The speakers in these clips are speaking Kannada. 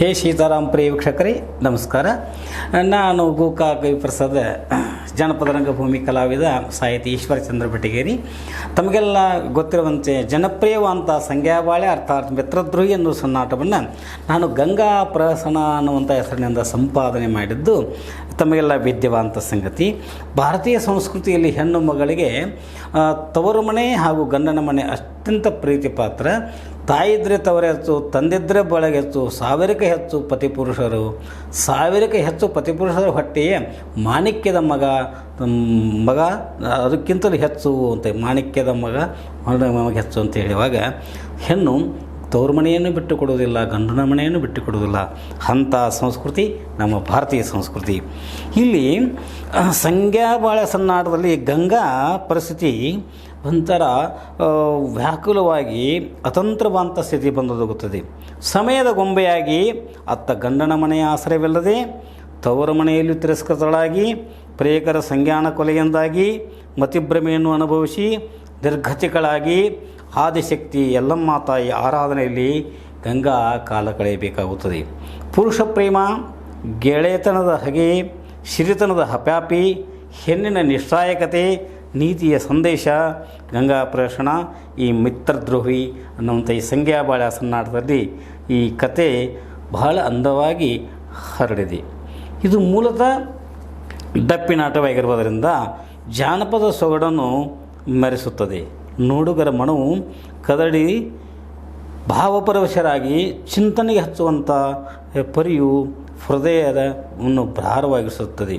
ಹೇ ಸೀತಾರಾಮ್ ಪ್ರಿಯ ವೀಕ್ಷಕರೇ ನಮಸ್ಕಾರ. ನಾನು ಗೋಕಾ ಕವಿಪ್ರಸಾದ ಜಾನಪದ ರಂಗಭೂಮಿ ಕಲಾವಿದ ಸಾಹಿತಿ ಈಶ್ವರಚಂದ್ರ ಬೆಟಗೇರಿ. ತಮಗೆಲ್ಲ ಗೊತ್ತಿರುವಂತೆ ಜನಪ್ರಿಯವಂಥ ಸಂಗ್ಯಾಬಾಳೆ ಅರ್ಥಾತ್ ಮಿತ್ರದ್ರೋಹಿ ಅನ್ನೋ ಸನ್ನಾಟವನ್ನು ನಾನು ಗಂಗಾ ಪ್ರಹಸನ ಅನ್ನುವಂಥ ಹೆಸರಿನಿಂದ ಸಂಪಾದನೆ ಮಾಡಿದ್ದು ತಮಗೆಲ್ಲ ವಿದ್ಯವಂತ ಸಂಗತಿ. ಭಾರತೀಯ ಸಂಸ್ಕೃತಿಯಲ್ಲಿ ಹೆಣ್ಣು ಮಗಳಿಗೆ ತವರು ಮನೆ ಹಾಗೂ ಗಂಡನ ಮನೆ ಅತ್ಯಂತ ಪ್ರೀತಿ ಪಾತ್ರ. ತಾಯಿದ್ರೆ ತವರ ಹೆಚ್ಚು, ತಂದಿದ್ದರೆ ಬಳಗ ಹೆಚ್ಚು, ಸಾವಿರಕ್ಕೆ ಹೆಚ್ಚು ಪತಿಪುರುಷರ ಹೊಟ್ಟೆಯೇ ಮಾಣಿಕ್ಯದ ಮಗ ಅದಕ್ಕಿಂತಲೂ ಹೆಚ್ಚು ಅಂತ, ಮಾಣಿಕ್ಯದ ಮಗ ಹೆಚ್ಚು ಅಂತ ಹೇಳುವಾಗ ಹೆಣ್ಣು ತವರು ಮನೆಯನ್ನು ಬಿಟ್ಟು ಕೊಡುವುದಿಲ್ಲ, ಗಂಡನ ಮನೆಯನ್ನು ಬಿಟ್ಟು ಕೊಡುವುದಿಲ್ಲ. ಅಂಥ ಸಂಸ್ಕೃತಿ ನಮ್ಮ ಭಾರತೀಯ ಸಂಸ್ಕೃತಿ. ಇಲ್ಲಿ ಸಂಗ್ಯಾಬಾಳೆ ಸನ್ನಾಟದಲ್ಲಿ ಗಂಗಾ ಪರಿಸ್ಥಿತಿ ಒಂಥರ ವ್ಯಾಕುಲವಾಗಿ ಅತಂತ್ರವಂತ ಸ್ಥಿತಿ ಬಂದೊದಗುತ್ತದೆ. ಸಮಯದ ಗೊಂಬೆಯಾಗಿ ಅತ್ತ ಗಂಡನ ಮನೆಯ ಆಶ್ರಯವಿಲ್ಲದೆ ತವರು ಮನೆಯಲ್ಲಿ ತಿರಸ್ಕೃತಳಾಗಿ ಪ್ರೇಕರ ಸಂಜ್ಞಾನ ಕೊಲೆಯಿಂದಾಗಿ ಮತಿಭ್ರಮೆಯನ್ನು ಅನುಭವಿಸಿ ನಿರ್ಗತಿಗಳಾಗಿ ಆದಿಶಕ್ತಿ ಯಲ್ಲಮ್ಮ ತಾಯಿ ಆರಾಧನೆಯಲ್ಲಿ ಗಂಗಾ ಕಾಲ ಕಳೆಯಬೇಕಾಗುತ್ತದೆ. ಪುರುಷ ಪ್ರೇಮ, ಗೆಳೆತನದ ಹಗೆ, ಸಿರಿತನದ ಹಪ್ಯಾಪಿ, ಹೆಣ್ಣಿನ ನಿಷ್ಠಾಯಕತೆ, ನೀತಿಯ ಸಂದೇಶ, ಗಂಗಾ ಪ್ರಹಸನ, ಈ ಮಿತ್ರದ್ರೋಹಿ ಅನ್ನುವಂಥ ಈ ಸಂಗ್ಯಾಬಾಳೆ ಸನ್ನಾಟದಲ್ಲಿ ಈ ಕತೆ ಬಹಳ ಅಂದವಾಗಿ ಹರಡಿದೆ. ಇದು ಮೂಲತಃ ಡಪ್ಪಿನಾಟವಾಗಿರುವುದರಿಂದ ಜಾನಪದ ಸೊಗಡನ್ನು ಮೆರೆಸುತ್ತದೆ. ನೋಡುಗರ ಮನವು ಕದಡಿ ಭಾವಪರವಶರಾಗಿ ಚಿಂತನೆಗೆ ಹಚ್ಚುವಂಥ ಪರಿಯು ಹೃದಯವನ್ನು ಭಾರವಾಗಿಸುತ್ತದೆ.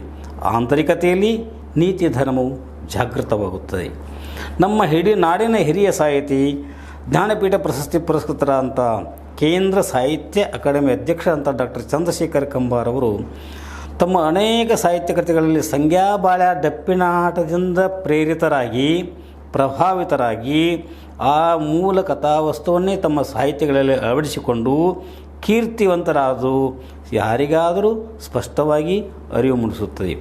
ಆಂತರಿಕತೆಯಲ್ಲಿ ನೀತಿ ಧರ್ಮವು ಜಾಗೃತವಾಗುತ್ತದೆ. ನಮ್ಮ ನಾಡಿನ ಹಿರಿಯ ಸಾಹಿತಿ, ಜ್ಞಾನಪೀಠ ಪ್ರಶಸ್ತಿ ಪುರಸ್ಕೃತರಾದಂಥ ಕೇಂದ್ರ ಸಾಹಿತ್ಯ ಅಕಾಡೆಮಿ ಅಧ್ಯಕ್ಷರಾದಂಥ ಡಾಕ್ಟರ್ ಚಂದ್ರಶೇಖರ್ ಕಂಬಾರ್ ಅವರು ತಮ್ಮ ಅನೇಕ ಸಾಹಿತ್ಯ ಕೃತಿಗಳಲ್ಲಿ ಸಂಗ್ಯಾಬಾಳೆ ಡಪ್ಪಿನಾಟದಿಂದ ಪ್ರೇರಿತರಾಗಿ ಪ್ರಭಾವಿತರಾಗಿ ಆ ಮೂಲ ಕಥಾವಸ್ತುವನ್ನೇ ತಮ್ಮ ಸಾಹಿತ್ಯಗಳಲ್ಲಿ ಅಳವಡಿಸಿಕೊಂಡು ಕೀರ್ತಿವಂತರಾದು ಯಾರಿಗಾದರೂ ಸ್ಪಷ್ಟವಾಗಿ ಅರಿವು ಮೂಡಿಸುತ್ತದೆ.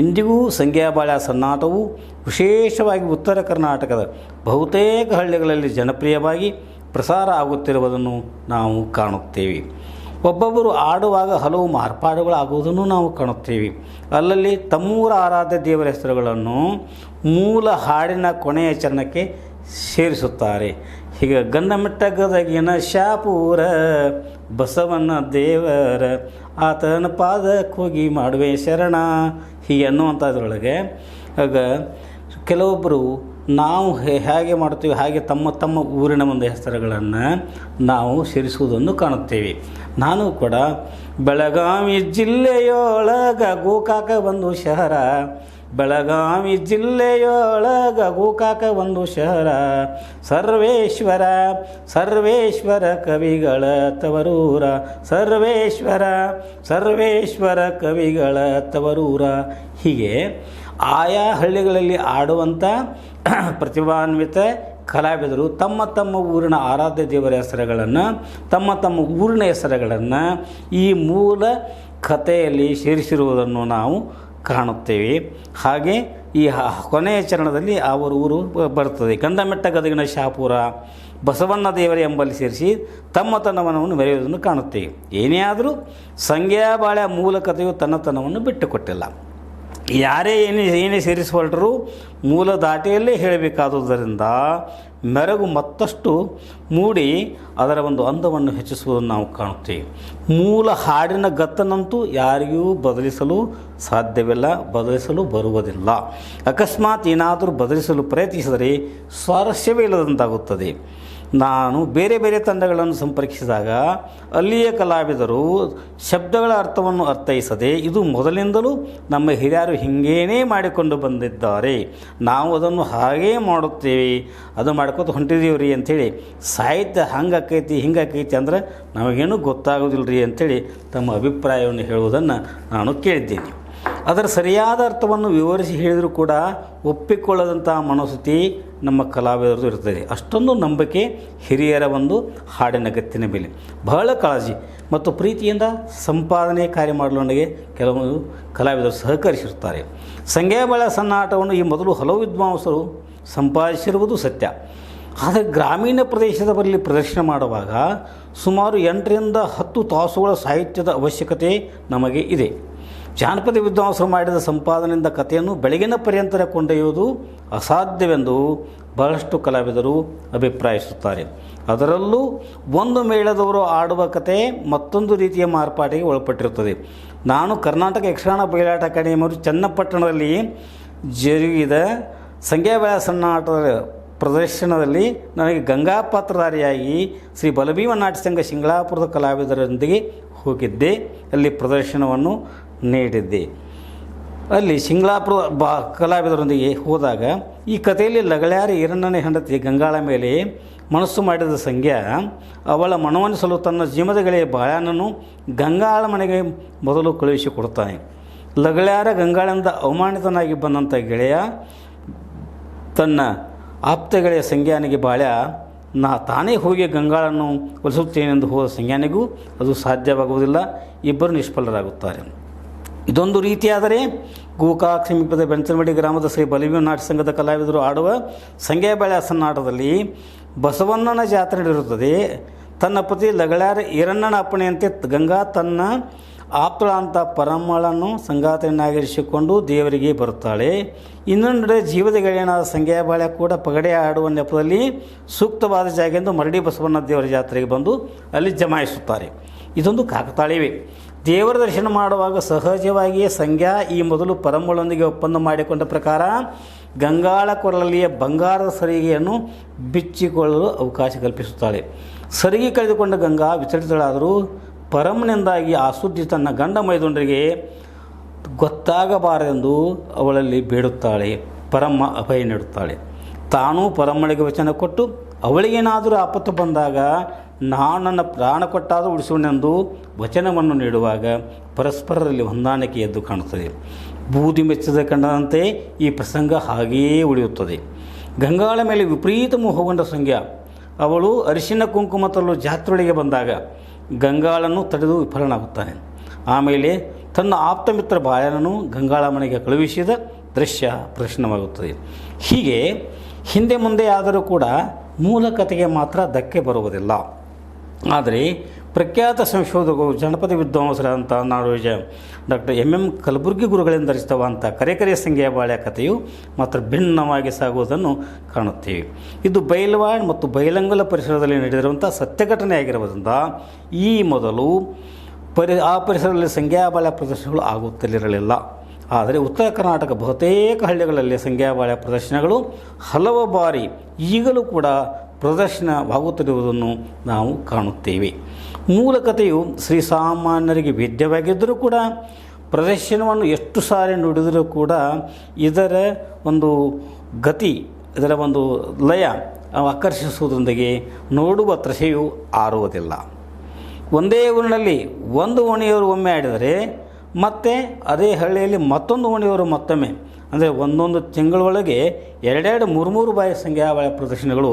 ಇಂದಿಗೂ ಸಂಗ್ಯಾಬಾಳೆ ಸನ್ನಾಟವು ವಿಶೇಷವಾಗಿ ಉತ್ತರ ಕರ್ನಾಟಕದ ಬಹುತೇಕ ಹಳ್ಳಿಗಳಲ್ಲಿ ಜನಪ್ರಿಯವಾಗಿ ಪ್ರಸಾರ ಆಗುತ್ತಿರುವುದನ್ನು ನಾವು ಕಾಣುತ್ತೇವೆ. ಒಬ್ಬೊಬ್ಬರು ಆಡುವಾಗ ಹಲವು ಮಾರ್ಪಾಡುಗಳಾಗುವುದನ್ನು ನಾವು ಕಾಣುತ್ತೇವೆ. ಅಲ್ಲಲ್ಲಿ ತಮ್ಮೂರ ಆರಾಧ್ಯ ದೇವರ ಹೆಸರುಗಳನ್ನು ಮೂಲ ಹಾಡಿನ ಕೊನೆಯ ಚರಣಕ್ಕೆ ಸೇರಿಸುತ್ತಾರೆ. ಹೀಗೆ ಗಂಡಮಿಟ್ಟ ಗದಗಿನ ಶಾಪೂರ ಬಸವನ ದೇವರ ಆತನ ಪಾದಕ್ಕೆ ಹೋಗಿ ಮಾಡುವೆ ಶರಣ, ಹೀಗೆ ಅನ್ನುವಂಥದ್ರೊಳಗೆ ಆಗ ಕೆಲವೊಬ್ಬರು ನಾವು ಹೇಗೆ ಮಾಡ್ತೀವಿ ಹಾಗೆ ತಮ್ಮ ಊರಿನ ಒಂದು ಹೆಸರುಗಳನ್ನು ನಾವು ಸೇರಿಸುವುದನ್ನು ಕಾಣುತ್ತೇವೆ. ನಾನು ಕೂಡ ಬೆಳಗಾವಿ ಜಿಲ್ಲೆಯೊಳಗ ಗೋಕಾಕ ಒಂದು ಶಹರ, ಬೆಳಗಾವಿ ಜಿಲ್ಲೆಯೊಳಗ ಗೋಕಾಕ ಒಂದು ಶಹರ, ಸರ್ವೇಶ್ವರ ಕವಿಗಳ ತವರೂರ, ಸರ್ವೇಶ್ವರ ಕವಿಗಳ ತವರೂರ. ಹೀಗೆ ಆಯಾ ಹಳ್ಳಿಗಳಲ್ಲಿ ಆಡುವಂಥ ಪ್ರತಿಭಾನ್ವಿತ ಕಲಾವಿದರು ತಮ್ಮ ಊರಿನ ಆರಾಧ್ಯ ದೇವರ ಹೆಸರುಗಳನ್ನು ತಮ್ಮ ಊರಿನ ಹೆಸರುಗಳನ್ನು ಈ ಮೂಲ ಕಥೆಯಲ್ಲಿ ಸೇರಿಸಿರುವುದನ್ನು ನಾವು ಕಾಣುತ್ತೇವೆ. ಹಾಗೆ ಈ ಕೊನೆಯ ಚರಣದಲ್ಲಿ ಅವರ ಊರು ಬರ್ತದೆ. ಗಂಡಮೆಟ್ಟ ಗದಗಿನ ಶಾಪುರ ಬಸವಣ್ಣ ದೇವರ ಎಂಬಲ್ಲಿ ಸೇರಿಸಿ ತನ್ನವನ್ನು ಮೆರೆಯುವುದನ್ನು ಕಾಣುತ್ತೇವೆ. ಏನೇ ಆದರೂ ಸಂಗ್ಯಾಬಾಳೆ ಮೂಲ ಕಥೆಯು ತನ್ನತನವನ್ನು ಬಿಟ್ಟುಕೊಟ್ಟಿಲ್ಲ. ಯಾರೇ ಏನೇ ಸೇರಿಸಿಕೊಳ್ಳರು ಮೂಲ ದಾಟಿಯಲ್ಲೇ ಹೇಳಬೇಕಾದುದರಿಂದ ಮೆರಗು ಮತ್ತಷ್ಟು ಮೂಡಿ ಅದರ ಒಂದು ಅಂದವನ್ನು ಹೆಚ್ಚಿಸುವುದನ್ನು ನಾವು ಕಾಣುತ್ತೇವೆ. ಮೂಲ ಹಾಡಿನ ಗತ್ತನಂತೂ ಯಾರಿಗೂ ಬದಲಿಸಲು ಸಾಧ್ಯವಿಲ್ಲ, ಬದಲಿಸಲು ಬರುವುದಿಲ್ಲ. ಅಕಸ್ಮಾತ್ ಏನಾದರೂ ಬದಲಿಸಲು ಪ್ರಯತ್ನಿಸಿದರೆ ಸ್ವಾರಸ್ಯವೇ ಇಲ್ಲದಂತಾಗುತ್ತದೆ. ನಾನು ಬೇರೆ ತಂಡಗಳನ್ನು ಸಂಪರ್ಕಿಸಿದಾಗ ಅಲ್ಲಿಯ ಕಲಾವಿದರು ಶಬ್ದಗಳ ಅರ್ಥವನ್ನು ಅರ್ಥೈಸದೆ ಇದು ಮೊದಲಿಂದಲೂ ನಮ್ಮ ಹಿರಿಯರು ಹೀಗೇನೇ ಮಾಡಿಕೊಂಡು ಬಂದಿದ್ದಾರೆ, ನಾವು ಅದನ್ನು ಹಾಗೇ ಮಾಡುತ್ತೇವೆ, ಅದು ಮಾಡ್ಕೊತ ಹೊಂಟಿದ್ದೀವ್ರಿ ಅಂಥೇಳಿ ಸಾಹಿತ್ಯ ಹಿಂಗಾಕೈತಿ ಅಂದ್ರೆ ನಮಗೇನು ಗೊತ್ತಾಗೋದಿಲ್ಲ ರೀ ಅಂಥೇಳಿ ತಮ್ಮ ಅಭಿಪ್ರಾಯವನ್ನು ಹೇಳುವುದನ್ನು ನಾನು ಕೇಳಿದ್ದೇನೆ. ಅದರ ಸರಿಯಾದ ಅರ್ಥವನ್ನು ವಿವರಿಸಿ ಹೇಳಿದರೂ ಕೂಡ ಒಪ್ಪಿಕೊಳ್ಳದಂಥ ಮನಸ್ಥಿತಿ ನಮ್ಮ ಕಲಾವಿದರದು ಇರ್ತದೆ. ಅಷ್ಟೊಂದು ನಂಬಿಕೆ ಹಿರಿಯರ ಒಂದು ಹಾಡಿನ ಗತ್ತಿನ ಮೇಲೆ ಬಹಳ ಕಾಳಜಿ ಮತ್ತು ಪ್ರೀತಿಯಿಂದ ಸಂಪಾದನೆ ಕಾರ್ಯ ಮಾಡಲು ನನಗೆ ಕೆಲವೊಂದು ಕಲಾವಿದರು ಸಹಕರಿಸಿರುತ್ತಾರೆ. ಸಂಗ್ಯಾಬಾಳೆ ಸನ್ನಾಟವನ್ನು ಈ ಮೊದಲು ಹಲವು ವಿದ್ವಾಂಸರು ಸಂಪಾದಿಸಿರುವುದು ಸತ್ಯ. ಆದರೆ ಗ್ರಾಮೀಣ ಪ್ರದೇಶದಲ್ಲಿ ಪ್ರದರ್ಶನ ಮಾಡುವಾಗ ಸುಮಾರು 8ರಿಂದ 10 ತಾಸುಗಳ ಸಾಹಿತ್ಯದ ಅವಶ್ಯಕತೆ ನಮಗೆ ಇದೆ. ಜಾನಪದ ವಿದ್ವಾಂಸರು ಮಾಡಿದ ಸಂಪಾದನೆಯಿಂದ ಕಥೆಯನ್ನು ಬೆಳಗಿನ ಪರ್ಯಂತರ ಕೊಂಡೊಯ್ಯುವುದು ಅಸಾಧ್ಯವೆಂದು ಬಹಳಷ್ಟು ಕಲಾವಿದರು ಅಭಿಪ್ರಾಯಿಸುತ್ತಾರೆ. ಅದರಲ್ಲೂ ಒಂದು ಮೇಳದವರು ಆಡುವ ಕತೆ ಮತ್ತೊಂದು ರೀತಿಯ ಮಾರ್ಪಾಟಿಗೆ ಒಳಪಟ್ಟಿರುತ್ತದೆ. ನಾನು ಕರ್ನಾಟಕ ಯಕ್ಷಗಾನ ಬಯಲಾಟ ಅಕಾಡೆಮಿಯವರು ಚನ್ನಪಟ್ಟಣದಲ್ಲಿ ಜರುಗಿದ ಸಂಗ್ಯಾಬೆಳ ಸನ್ನಾಟದ ಪ್ರದರ್ಶನದಲ್ಲಿ ನನಗೆ ಗಂಗಾ ಪಾತ್ರಧಾರಿಯಾಗಿ ಶ್ರೀ ಬಲಭೀಮ ನಾಟ್ಯ ಸಂಘ ಶಿಂಗಳಾಪುರದ ಕಲಾವಿದರೊಂದಿಗೆ ಹೋಗಿದ್ದೆ. ಅಲ್ಲಿ ಪ್ರದರ್ಶನವನ್ನು ನೀಡಿದ್ದೆ. ಅಲ್ಲಿ ಶಿಂಗಳಾಪುರ ಕಲಾವಿದರೊಂದಿಗೆ ಹೋದಾಗ ಈ ಕಥೆಯಲ್ಲಿ ಲಗಳ್ಯಾರ ಈರಣ್ಣನ ಹೆಂಡತಿ ಗಂಗಾಳ ಮೇಲೆ ಮನಸ್ಸು ಮಾಡಿದ ಸಂಗ್ಯಾ ಅವಳ ಮನವೊಲಿಸಲು ತನ್ನ ಜೀವದ ಗೆಳೆಯ ಬಾಳನನ್ನು ಗಂಗಾಳ ಮನೆಗೆ ಮೊದಲು ಕಳುಹಿಸಿಕೊಡುತ್ತಾನೆ. ಲಗಳ್ಯಾರ ಗಂಗಾಳಿಂದ ಅವಮಾನಿತನಾಗಿ ಬಂದಂಥ ಗೆಳೆಯ ತನ್ನ ಆಪ್ತ ಗೆಳೆಯ ಸಂಗ್ಯಾನಿಗೆ ಬಾಳ್ಯ ತಾನೇ ಹೋಗಿ ಗಂಗಾಳನ್ನು ಒಲಿಸುತ್ತೇನೆಂದು ಹೋದ ಸಂಗ್ಯಾನಿಗೂ ಅದು ಸಾಧ್ಯವಾಗುವುದಿಲ್ಲ. ಇಬ್ಬರು ನಿಷ್ಫಲರಾಗುತ್ತಾರೆ. ಇದೊಂದು ರೀತಿಯಾದರೆ ಗೋಕಾಕ್ ಸಮೀಪದ ಬೆಂಚನಮಡಿ ಗ್ರಾಮದ ಶ್ರೀ ಬಲಭೀಮ ನಾಟ್ಯ ಸಂಘದ ಕಲಾವಿದರು ಆಡುವ ಸಂಗ್ಯಾಬೆಳ ಸನ್ನಾಟದಲ್ಲಿ ಬಸವಣ್ಣನ ಜಾತ್ರೆ ನಡೆಯುತ್ತದೆ. ತನ್ನ ಪತಿ ಲಗಳ್ಯಾರ ಈರಣ್ಣನ ಅಪ್ಪಣೆಯಂತೆ ಗಂಗಾ ತನ್ನ ಆಪ್ತಳ ಅಂತ ಪರಮಳನ್ನು ಸಂಗಾತಿಯನ್ನಾಗಿರಿಸಿಕೊಂಡು ದೇವರಿಗೆ ಬರುತ್ತಾಳೆ. ಇನ್ನೊಂದೆಡೆ ಜೀವದ ಗೆಳೆಯನಾದ ಸಂಗ್ಯಾಬಾಳ್ಯ ಕೂಡ ಪಗಡೆ ಆಡುವ ನೆಪದಲ್ಲಿ ಸೂಕ್ತವಾದ ಜಾಗ ಎಂದು ಮರಡಿ ಬಸವಣ್ಣ ದೇವರ ಜಾತ್ರೆಗೆ ಬಂದು ಅಲ್ಲಿ ಜಮಾಯಿಸುತ್ತಾರೆ. ಇದೊಂದು ಕಾಕತಾಳೀವೇ. ದೇವರ ದರ್ಶನ ಮಾಡುವಾಗ ಸಹಜವಾಗಿಯೇ ಸಂಗ್ಯಾ ಈ ಮೊದಲು ಪರಮಳೊಂದಿಗೆ ಒಪ್ಪಂದ ಮಾಡಿಕೊಂಡ ಪ್ರಕಾರ ಗಂಗಾಳ ಕೊರಳಲ್ಲಿಯ ಬಂಗಾರದ ಸರಿಗೆಯನ್ನು ಬಿಚ್ಚಿಕೊಳ್ಳಲು ಅವಕಾಶ ಕಲ್ಪಿಸುತ್ತಾಳೆ. ಸರಿಗೆ ಕಳೆದುಕೊಂಡ ಗಂಗಾ ವಿಚಲಿತಳಾದರೂ ಪರಮನಿಂದಾಗಿ ಆ ಸುದ್ದಿ ತನ್ನ ಗಂಡ ಮೈದುಂಡರಿಗೆ ಗೊತ್ತಾಗಬಾರದೆಂದು ಅವಳಲ್ಲಿ ಬೇಡುತ್ತಾಳೆ. ಪರಮ್ಮ ಅಭಯ ನೀಡುತ್ತಾಳೆ. ತಾನೂ ಪರಮ್ಮಳಿಗೆ ವಚನ ಕೊಟ್ಟು ಅವಳಿಗೇನಾದರೂ ಆಪತ್ತು ಬಂದಾಗ ನಾನು ನನ್ನ ಪ್ರಾಣ ಕೊಟ್ಟಾದರೂ ಉಳಿಸುವನೆಂದು ವಚನವನ್ನು ನೀಡುವಾಗ ಪರಸ್ಪರರಲ್ಲಿ ಹೊಂದಾಣಿಕೆ ಎದ್ದು ಕಾಣುತ್ತದೆ. ಬೂದಿ ಮೆಚ್ಚದ ಕಂಡಂತೆ ಈ ಪ್ರಸಂಗ ಹಾಗೆಯೇ ಉಳಿಯುತ್ತದೆ. ಗಂಗಾಳ ಮೇಲೆ ವಿಪರೀತ ಮೋಹಗೊಂಡ ಸಂಗ್ಯಾ ಅವಳು ಅರಿಶಿನ ಕುಂಕುಮ ತರಲು ಜಾತ್ರೆಯೊಳಗೆ ಬಂದಾಗ ಗಂಗಾಳನ್ನು ತಡೆದು ವಿಫಲನಾಗುತ್ತಾನೆ. ಆಮೇಲೆ ತನ್ನ ಆಪ್ತ ಮಿತ್ರ ಬಾಳನನ್ನು ಗಂಗಾಳ ಮನೆಗೆ ಕಳುಹಿಸಿದ ದೃಶ್ಯ ಪ್ರದರ್ಶನವಾಗುತ್ತದೆ. ಹೀಗೆ ಹಿಂದೆ ಮುಂದೆ ಆದರೂ ಕೂಡ ಮೂಲ ಕಥೆಗೆ ಮಾತ್ರ ಧಕ್ಕೆ ಬರುವುದಿಲ್ಲ. ಆದರೆ ಪ್ರಖ್ಯಾತ ಸಂಶೋಧಕರು ಜನಪದ ವಿದ್ವಾಂಸರಾದಂಥ ನಾಡೋಜ ಡಾಕ್ಟರ್ MM ಕಲಬುರ್ಗಿ ಗುರುಗಳಿಂದ ರಚಿತವಾದಂಥ ಕರೆ ಸಂಗ್ಯಾಬಾಳ್ಯ ಕಥೆಯು ಮಾತ್ರ ಭಿನ್ನವಾಗಿ ಸಾಗುವುದನ್ನು ಕಾಣುತ್ತೇವೆ. ಇದು ಬೈಲವಾಡ್ ಮತ್ತು ಬೈಲಂಗಲ ಪರಿಸರದಲ್ಲಿ ನಡೆದಿರುವಂಥ ಸತ್ಯ ಘಟನೆಯಾಗಿರುವುದರಿಂದ ಈ ಮೊದಲು ಆ ಪರಿಸರದಲ್ಲಿ ಸಂಗ್ಯಾಬಾಳ್ಯ ಪ್ರದರ್ಶನಗಳು ಆಗುತ್ತಲಿರಲಿಲ್ಲ. ಆದರೆ ಉತ್ತರ ಕರ್ನಾಟಕ ಬಹುತೇಕ ಹಳ್ಳಿಗಳಲ್ಲಿ ಸಂಗ್ಯಾಬಾಳ್ಯ ಪ್ರದರ್ಶನಗಳು ಹಲವು ಬಾರಿ ಈಗಲೂ ಕೂಡ ಪ್ರದರ್ಶನವಾಗುತ್ತಿರುವುದನ್ನು ನಾವು ಕಾಣುತ್ತೇವೆ. ಮೂಲ ಕಥೆಯು ಶ್ರೀಸಾಮಾನ್ಯರಿಗೆ ವೇದ್ಯವಾಗಿದ್ದರೂ ಕೂಡ ಪ್ರದರ್ಶನವನ್ನು ಎಷ್ಟು ಸಾರಿ ನುಡಿದರೂ ಕೂಡ ಇದರ ಒಂದು ಗತಿ, ಇದರ ಒಂದು ಲಯ ಆಕರ್ಷಿಸುವುದರೊಂದಿಗೆ ನೋಡುವ ತ್ರಷೆಯು ಆರುವುದಿಲ್ಲ. ಒಂದೇ ಊರಿನಲ್ಲಿ ಒಂದು ಓಣಿಯವರು ಒಮ್ಮೆ ಆಡಿದರೆ ಮತ್ತು ಅದೇ ಹಳ್ಳಿಯಲ್ಲಿ ಮತ್ತೊಂದು ಓಣಿಯವರು ಮತ್ತೊಮ್ಮೆ, ಅಂದರೆ ಒಂದೊಂದು ತಿಂಗಳೊಳಗೆ 2-3 ಬಾರಿ ಸಂಗ್ಯಾಬಾಳ್ಯ ಪ್ರದರ್ಶನಗಳು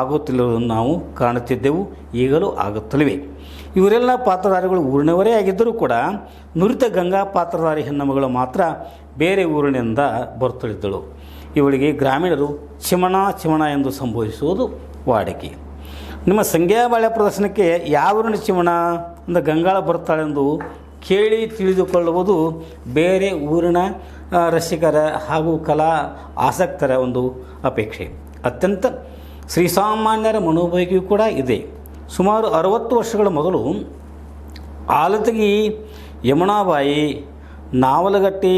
ಆಗುತ್ತಿರುವುದನ್ನು ನಾವು ಕಾಣುತ್ತಿದ್ದೆವು, ಈಗಲೂ ಆಗುತ್ತಲಿವೆ. ಇವರೆಲ್ಲ ಪಾತ್ರಧಾರಿಗಳು ಊರಿನವರೇ ಆಗಿದ್ದರೂ ಕೂಡ ನುರಿತ ಗಂಗಾ ಪಾತ್ರಧಾರಿ ಹೆಣ್ಣುಮಗಳು ಮಾತ್ರ ಬೇರೆ ಊರಿನಿಂದ ಬರುತ್ತಲಿದ್ದಳು. ಇವಳಿಗೆ ಗ್ರಾಮೀಣರು ಚಿಮಣ ಎಂದು ಸಂಬೋಧಿಸುವುದು ವಾಡಿಕೆ. ನಿಮ್ಮ ಸಂಗ್ಯಾಬಾಳ್ಯ ಪ್ರದರ್ಶನಕ್ಕೆ ಯಾವ ಊರಿನ ಚಿಮಣ ಅಂದರೆ ಗಂಗಾಳ ಬರ್ತಾಳೆಂದು ಕೇಳಿ ತಿಳಿದುಕೊಳ್ಳುವುದು ಬೇರೆ ಊರಿನ ರಸಿಕರ ಹಾಗೂ ಕಲಾ ಆಸಕ್ತರ ಒಂದು ಅಪೇಕ್ಷೆ. ಅತ್ಯಂತ ಶ್ರೀಸಾಮಾನ್ಯರ ಮನೋಭಾಗ್ಯೂ ಕೂಡ ಇದೆ. ಸುಮಾರು 60 ವರ್ಷಗಳ ಮೊದಲು ಆಲತಗಿ ಯಮುನಾಬಾಯಿ, ನಾವಲಗಟ್ಟಿ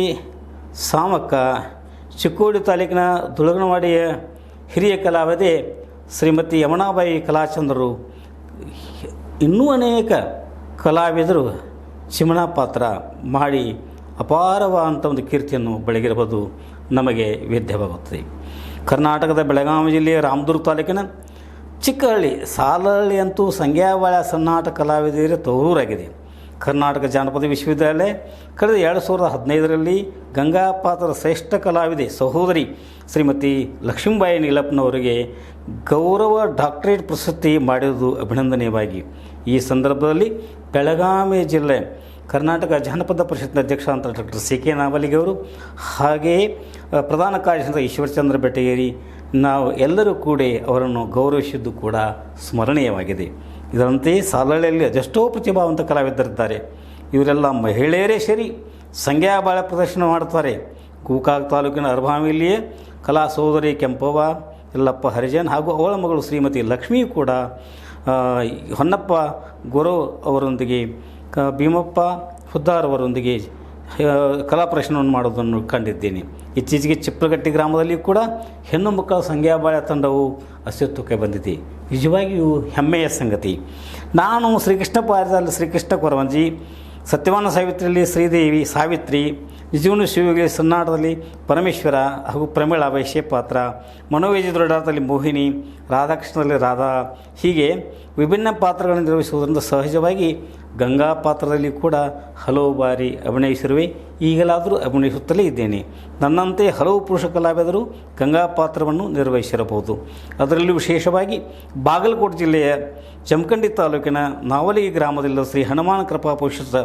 ಸಾಮಕ್ಕ, ಚಿಕ್ಕೋಡಿ ತಾಲೂಕಿನ ದುಳಗನವಾಡಿಯ ಹಿರಿಯ ಕಲಾವಿದೆ ಶ್ರೀಮತಿ ಯಮುನಾಬಾಯಿ ಕಲಾಚಂದ್ರರು, ಇನ್ನೂ ಅನೇಕ ಕಲಾವಿದರು ಚಿಮಣ ಪಾತ್ರ ಮಾಡಿ ಅಪಾರವಾದಂಥ ಒಂದು ಕೀರ್ತಿಯನ್ನು ಬೆಳಗಿರುವುದು ನಮಗೆ ವೇದ್ಯವಾಗುತ್ತದೆ. ಕರ್ನಾಟಕದ ಬೆಳಗಾವಿ ಜಿಲ್ಲೆಯ ರಾಮದುರ್ಗ ತಾಲೂಕಿನ ಚಿಕ್ಕಹಳ್ಳಿ ಸಾಲಹಳ್ಳಿ ಅಂತೂ ಸಂಗ್ಯಾಬಾಳ್ಯ ಸನ್ನಾಟ ಕಲಾವಿದರ ತವರೂರಾಗಿದೆ. ಕರ್ನಾಟಕ ಜಾನಪದ ವಿಶ್ವವಿದ್ಯಾಲಯ ಕಳೆದ 2015ರಲ್ಲಿ ಗಂಗಾ ಪಾತ್ರದ ಶ್ರೇಷ್ಠ ಕಲಾವಿದೆ ಸಹೋದರಿ ಶ್ರೀಮತಿ ಲಕ್ಷ್ಮೀಬಾಯಿ ನೀಲಪ್ಪನವರಿಗೆ ಗೌರವ ಡಾಕ್ಟರೇಟ್ ಪ್ರಶಸ್ತಿ ಮಾಡಿರುವುದು ಅಭಿನಂದನೀಯವಾಗಿ. ಈ ಸಂದರ್ಭದಲ್ಲಿ ಬೆಳಗಾವಿ ಜಿಲ್ಲೆ ಕರ್ನಾಟಕ ಜಾನಪದ ಪರಿಷತ್ನ ಅಧ್ಯಕ್ಷ ಅಂತ ಡಾಕ್ಟರ್ CK ನಾವಲಿಗೆ ಅವರು, ಹಾಗೆಯೇ ಪ್ರಧಾನ ಕಾರ್ಯದರ್ಶಿ ಈಶ್ವರಚಂದ್ರ ಬೆಟಗೇರಿ, ನಾವು ಎಲ್ಲರೂ ಕೂಡಿ ಅವರನ್ನು ಗೌರವಿಸಿದ್ದು ಕೂಡ ಸ್ಮರಣೀಯವಾಗಿದೆ. ಇದರಂತೆ ಸಾಲಹಳ್ಳಿಯಲ್ಲಿ ಅದೆಷ್ಟೋ ಪ್ರತಿಭಾವಂತ ಕಲಾವಿದರಿದ್ದಾರೆ. ಇವರೆಲ್ಲ ಮಹಿಳೆಯರೇ ಸೇರಿ ಸಂಗ್ಯಾಬಾಳ ಪ್ರದರ್ಶನ ಮಾಡ್ತಾರೆ. ಗೋಕಾಕ್ ತಾಲೂಕಿನ ಅರ್ಭಾವಿಯಲ್ಲಿಯೇ ಕಲಾ ಸಹೋದರಿ ಕೆಂಪವ್ವ ಯಲ್ಲಪ್ಪ ಹರಿಜನ್ ಹಾಗೂ ಅವಳ ಮಗಳು ಶ್ರೀಮತಿ ಲಕ್ಷ್ಮೀ ಕೂಡ ಹೊನ್ನಪ್ಪ ಗುರು ಅವರೊಂದಿಗೆ ಭೀಮಪ್ಪ ಹುದ್ದಾರ್ ಅವರೊಂದಿಗೆ ಕಲಾ ಪ್ರದರ್ಶನವನ್ನು ಮಾಡೋದನ್ನು ಕಂಡಿದ್ದೇನೆ. ಇತ್ತೀಚೆಗೆ ಚಿಪ್ರಗಟ್ಟಿ ಗ್ರಾಮದಲ್ಲಿ ಕೂಡ ಹೆಣ್ಣು ಮಕ್ಕಳ ಸಂಗ್ಯಾಬಾಳ ತಂಡವು ಅಸ್ತಿತ್ವಕ್ಕೆ ಬಂದಿದೆ. ನಿಜವಾಗಿಯೂ ಹೆಮ್ಮೆಯ ಸಂಗತಿ. ನಾನು ಶ್ರೀಕೃಷ್ಣ ಪಾರಿದಲ್ಲಿ ಶ್ರೀಕೃಷ್ಣ ಕೊರವಂಜಿ, ಸತ್ಯವಾನ ಸಾವಿತ್ರಿಯಲ್ಲಿ ಶ್ರೀದೇವಿ ಸಾವಿತ್ರಿ, ನಿಜವನು ಶಿವಗೆ ಸನ್ನಾಟದಲ್ಲಿ ಪರಮೇಶ್ವರ ಹಾಗೂ ಪ್ರಮೀಳಾ ವೈಶ್ಯ ಪಾತ್ರ, ಮನೋವೇಜ ದೊಡ್ಡಾಟದಲ್ಲಿ ಮೋಹಿನಿ, ರಾಧಾಕೃಷ್ಣದಲ್ಲಿ ರಾಧಾ, ಹೀಗೆ ವಿಭಿನ್ನ ಪಾತ್ರಗಳನ್ನು ನಿರ್ವಹಿಸುವುದರಿಂದ ಸಹಜವಾಗಿ ಗಂಗಾ ಪಾತ್ರದಲ್ಲಿ ಕೂಡ ಹಲವು ಬಾರಿ ಅಭಿನಯಿಸಿರುವೆ. ಈಗಲಾದರೂ ಅಭಿನಯಿಸುತ್ತಲೇ ಇದ್ದೇನೆ. ನನ್ನಂತೆ ಹಲವು ಪುರುಷ ಕಲಾವಿದರು ಗಂಗಾ ಪಾತ್ರವನ್ನು ನಿರ್ವಹಿಸಿರಬಹುದು. ಅದರಲ್ಲೂ ವಿಶೇಷವಾಗಿ ಬಾಗಲಕೋಟೆ ಜಿಲ್ಲೆಯ ಜಮಖಂಡಿ ತಾಲೂಕಿನ ನಾವಲಿಗಿ ಗ್ರಾಮದಲ್ಲಿ ಶ್ರೀ ಹನುಮಾನ ಕೃಪಾ ಪೋಷಿತ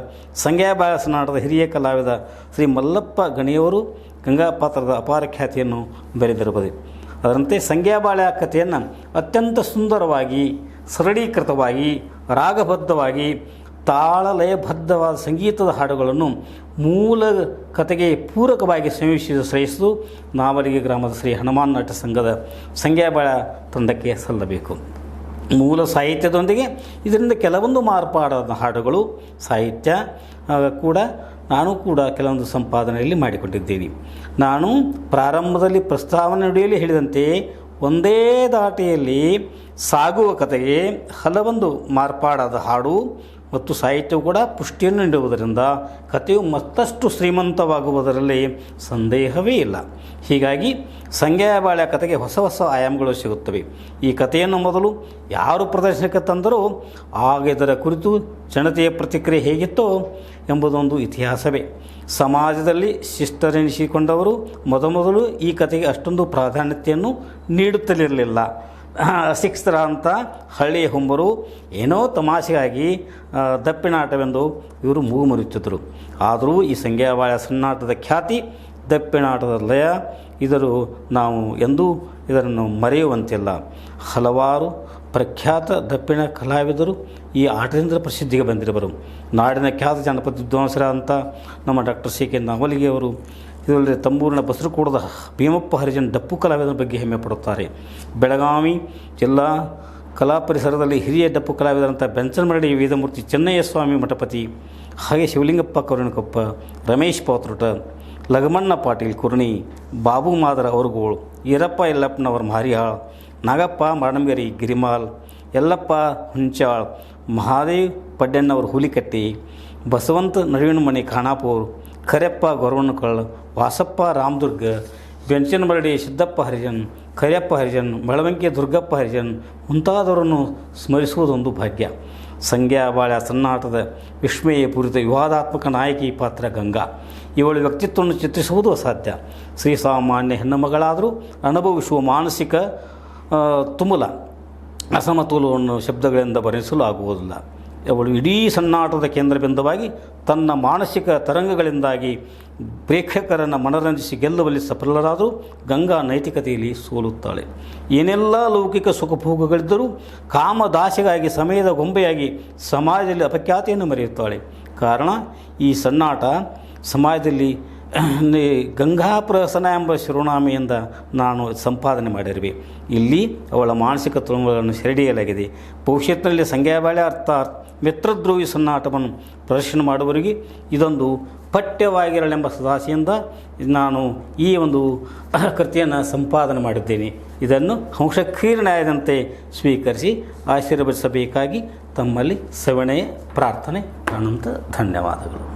ಸಂಗ್ಯಾಬಾಳ ಸನ್ನಾಟದ ಹಿರಿಯ ಕಲಾವಿದ ಶ್ರೀ ಮಲ್ಲಪ್ಪ ಗಣಿಯವರು ಗಂಗಾ ಪಾತ್ರದ ಅಪಾರ ಖ್ಯಾತಿಯನ್ನು ಬೆರೆದಿರಬಹುದು. ಅದರಂತೆ ಸಂಗ್ಯಾಬಾಳ ಕಥೆಯನ್ನು ಅತ್ಯಂತ ಸುಂದರವಾಗಿ, ಸರಳೀಕೃತವಾಗಿ, ರಾಗಬದ್ಧವಾಗಿ, ತಾಳಲಯಬದ್ಧವಾದ ಸಂಗೀತದ ಹಾಡುಗಳನ್ನು ಮೂಲ ಕಥೆಗೆ ಪೂರಕವಾಗಿ ಶ್ರಯಿಸಿದ್ದು ನಾವಲಿಗಿ ಗ್ರಾಮದ ಶ್ರೀ ಹನುಮಾನ್ ನಾಟ್ಯ ಸಂಘದ ಸಂಗ್ಯಾಬಾಳ ತಂಡಕ್ಕೆ ಸಲ್ಲಬೇಕು. ಮೂಲ ಸಾಹಿತ್ಯದೊಂದಿಗೆ ಇದರಿಂದ ಕೆಲವೊಂದು ಮಾರ್ಪಾಡಾದ ಹಾಡುಗಳು ಸಾಹಿತ್ಯ ನಾನು ಕೂಡ ಕೆಲವೊಂದು ಸಂಪಾದನೆಯಲ್ಲಿ ಮಾಡಿಕೊಂಡಿದ್ದೇನೆ. ನಾನು ಪ್ರಾರಂಭದಲ್ಲಿ ಪ್ರಸ್ತಾವನೆ ನುಡಿಯಲ್ಲಿ ಹೇಳಿದಂತೆ ಒಂದೇ ದಾಟಿಯಲ್ಲಿ ಸಾಗುವ ಕಥೆಗೆ ಹಲವೊಂದು ಮಾರ್ಪಾಡಾದ ಹಾಡು ಮತ್ತು ಸಾಹಿತ್ಯವು ಕೂಡ ಪುಷ್ಟಿಯನ್ನು ನೀಡುವುದರಿಂದ ಕಥೆಯು ಮತ್ತಷ್ಟು ಶ್ರೀಮಂತವಾಗುವುದರಲ್ಲಿ ಸಂದೇಹವೇ ಇಲ್ಲ. ಹೀಗಾಗಿ ಸಂಗ್ಯಾಬಾಳ ಕಥೆಗೆ ಹೊಸ ಹೊಸ ಆಯಾಮಗಳು ಸಿಗುತ್ತವೆ. ಈ ಕಥೆಯನ್ನು ಮೊದಲು ಯಾರು ಪ್ರದರ್ಶನಕ್ಕೆ ತಂದರೋ ಆಗ ಇದರ ಕುರಿತು ಜನತೆಯ ಪ್ರತಿಕ್ರಿಯೆ ಹೇಗಿತ್ತೋ ಎಂಬುದೊಂದು ಇತಿಹಾಸವೇ. ಸಮಾಜದಲ್ಲಿ ಶಿಷ್ಟರೆನಿಸಿಕೊಂಡವರು ಮೊದಮೊದಲು ಈ ಕಥೆಗೆ ಅಷ್ಟೊಂದು ಪ್ರಾಧಾನ್ಯತೆಯನ್ನು ನೀಡುತ್ತಲಿರಲಿಲ್ಲ. ಅಶಿಕ್ಷಿತರ ಅಂತ ಹಳ್ಳಿಯ ಹುಂಬರು ಏನೋ ತಮಾಷೆಗಾಗಿ ದಪ್ಪಿನಾಟವೆಂದು ಇವರು ಮೂಗು ಮುರಿಯುತ್ತಿದ್ದರು. ಆದರೂ ಈ ಸಂಗ್ಯಾಬಾಳ ಸನ್ನಾಟದ ಖ್ಯಾತಿ, ದಪ್ಪಿನಾಟದ ಲಯ, ನಾವು ಎಂದೂ ಇದನ್ನು ಮರೆಯುವಂತಿಲ್ಲ. ಹಲವಾರು ಪ್ರಖ್ಯಾತ ದಪ್ಪಿನ ಕಲಾವಿದರು ಈ ಆಟದಿಂದ ಪ್ರಸಿದ್ಧಿಗೆ ಬಂದಿರುವರು. ನಾಡಿನ ಖ್ಯಾತ ಜನಪದ ವಿದ್ವಾಂಸರಾದಂಥ ನಮ್ಮ ಡಾಕ್ಟರ್ ಸಿ ಕೆ ನಾವಲಿಗೆಯವರು, ಇದರಲ್ಲಿ ತಂಬೂರಿನ ಬಸರುಕೂಡದ ಭೀಮಪ್ಪ ಹರಿಜನ್ ಡಪ್ಪು ಕಲಾವಿದರ ಬಗ್ಗೆ ಹೆಮ್ಮೆ ಪಡುತ್ತಾರೆ. ಬೆಳಗಾವಿ ಜಿಲ್ಲಾ ಕಲಾ ಪರಿಸರದಲ್ಲಿ ಹಿರಿಯ ಡಪ್ಪು ಕಲಾವಿದರಂಥ ಬೆಂಚನಮರಡಿ ವೇದಮೂರ್ತಿ ಚೆನ್ನಯ್ಯ ಸ್ವಾಮಿ ಮಠಪತಿ, ಹಾಗೆ ಶಿವಲಿಂಗಪ್ಪ ಕರುಣಕೊಪ್ಪ, ರಮೇಶ್ ಪಾತ್ರೋಟ, ಲಗಮಣ್ಣ ಪಾಟೀಲ್ ಕುರ್ಣಿ, ಬಾಬು ಮಾದರ ಅವರುಗೋಳು, ಈರಪ್ಪ ಯಲ್ಲಪ್ಪನವರ ಮಾರಿಹಾಳ್, ನಾಗಪ್ಪ ಮಾಡಂಗೇರಿ ಗಿರಿಮಾಲ್, ಯಲ್ಲಪ್ಪ ಹುಂಚಾಳ್, ಮಹಾದೇವ್ ಪಡ್ಡಣ್ಣವರ ಹುಲಿಕಟ್ಟಿ, ಬಸವಂತ ನವೀನಮಣಿ ಖಾನಾಪುರ್, ಕರೆಯಪ್ಪ ಗೊರವಣ್ಣಕಳ್, ವಾಸಪ್ಪ ರಾಮದುರ್ಗ, ಬೆಂಚನಮರಡಿ ಸಿದ್ದಪ್ಪ ಹರಿಜನ್, ಕರಿಯಪ್ಪ ಹರಿಜನ್, ಬೆಳವಂಕಿ ದುರ್ಗಪ್ಪ ಹರಿಜನ್ ಮುಂತಾದವರನ್ನು ಸ್ಮರಿಸುವುದೊಂದು ಭಾಗ್ಯ. ಸಂಗ್ಯಾಬಾಳ ಸನ್ನಾಟದ ವಿಸ್ಮಯಪೂರಿತ ವಿವಾದಾತ್ಮಕ ನಾಯಕಿ ಪಾತ್ರ ಗಂಗಾ. ಇವಳ ವ್ಯಕ್ತಿತ್ವವನ್ನು ಚಿತ್ರಿಸುವುದು ಅಸಾಧ್ಯ. ಶ್ರೀಸಾಮಾನ್ಯ ಹೆಣ್ಣುಮಗಳಾದರೂ ಅನುಭವಿಸುವ ಮಾನಸಿಕ ತುಮುಲ, ಅಸಮತೋಲವನ್ನು ಶಬ್ದಗಳಿಂದ ವರ್ಣಿಸಲು ಆಗುವುದಿಲ್ಲ. ಅವಳು ಇಡೀ ಸನ್ನಾಟದ ಕೇಂದ್ರಬಿಂದುವಾಗಿ ತನ್ನ ಮಾನಸಿಕ ತರಂಗಗಳಿಂದಾಗಿ ಪ್ರೇಕ್ಷಕರನ್ನು ಮನರಂಜಿಸಿ ಗೆಲ್ಲುವಲ್ಲಿ ಸಫಲರಾದರೂ ಗಂಗಾ ನೈತಿಕತೆಯಲ್ಲಿ ಸೋಲುತ್ತಾಳೆ. ಏನೆಲ್ಲ ಲೌಕಿಕ ಸುಖಭೋಗಗಳಿದ್ದರೂ ಕಾಮದಾಸೆಗಾಗಿ ಸಮಯದ ಗೊಂಬೆಯಾಗಿ ಸಮಾಜದಲ್ಲಿ ಅಪಖ್ಯಾತಿಯನ್ನು ಮೆರೆಯುತ್ತಾಳೆ. ಕಾರಣ ಈ ಸನ್ನಾಟ ಸಮಾಜದಲ್ಲಿ ಗಂಗಾಪ್ರಸನ ಎಂಬ ಶಿರೋನಾಮೆಯಿಂದ ನಾನು ಸಂಪಾದನೆ ಮಾಡಿರುವೆ. ಇಲ್ಲಿ ಅವಳ ಮಾನಸಿಕ ತುಳುಗಳನ್ನು ಸೆರೆಹಿಡಿಯಲಾಗಿದೆ. ಭವಿಷ್ಯತ್ತಿನಲ್ಲಿ ಸಂಗ್ಯಾಬಾಳ ಅರ್ಥಾತ್ ಮಿತ್ರದ್ರೋಹಿ ಸನ್ನಾಟವನ್ನು ಪ್ರದರ್ಶನ ಮಾಡುವವರಿಗೆ ಇದೊಂದು ಪಠ್ಯವಾಗಿರಲೆಂಬ ಸದಾಸೆಯಿಂದ ನಾನು ಈ ಒಂದು ಕೃತಿಯನ್ನು ಸಂಪಾದನೆ ಮಾಡಿದ್ದೇನೆ. ಇದನ್ನು ಹಂಸಖೀರ್ ನ್ಯಾಯದಂತೆ ಸ್ವೀಕರಿಸಿ ಆಶೀರ್ವದಿಸಬೇಕಾಗಿ ತಮ್ಮಲ್ಲಿ ಸವಿನಯ ಪ್ರಾರ್ಥನೆ. ಅನಂತ ಧನ್ಯವಾದಗಳು.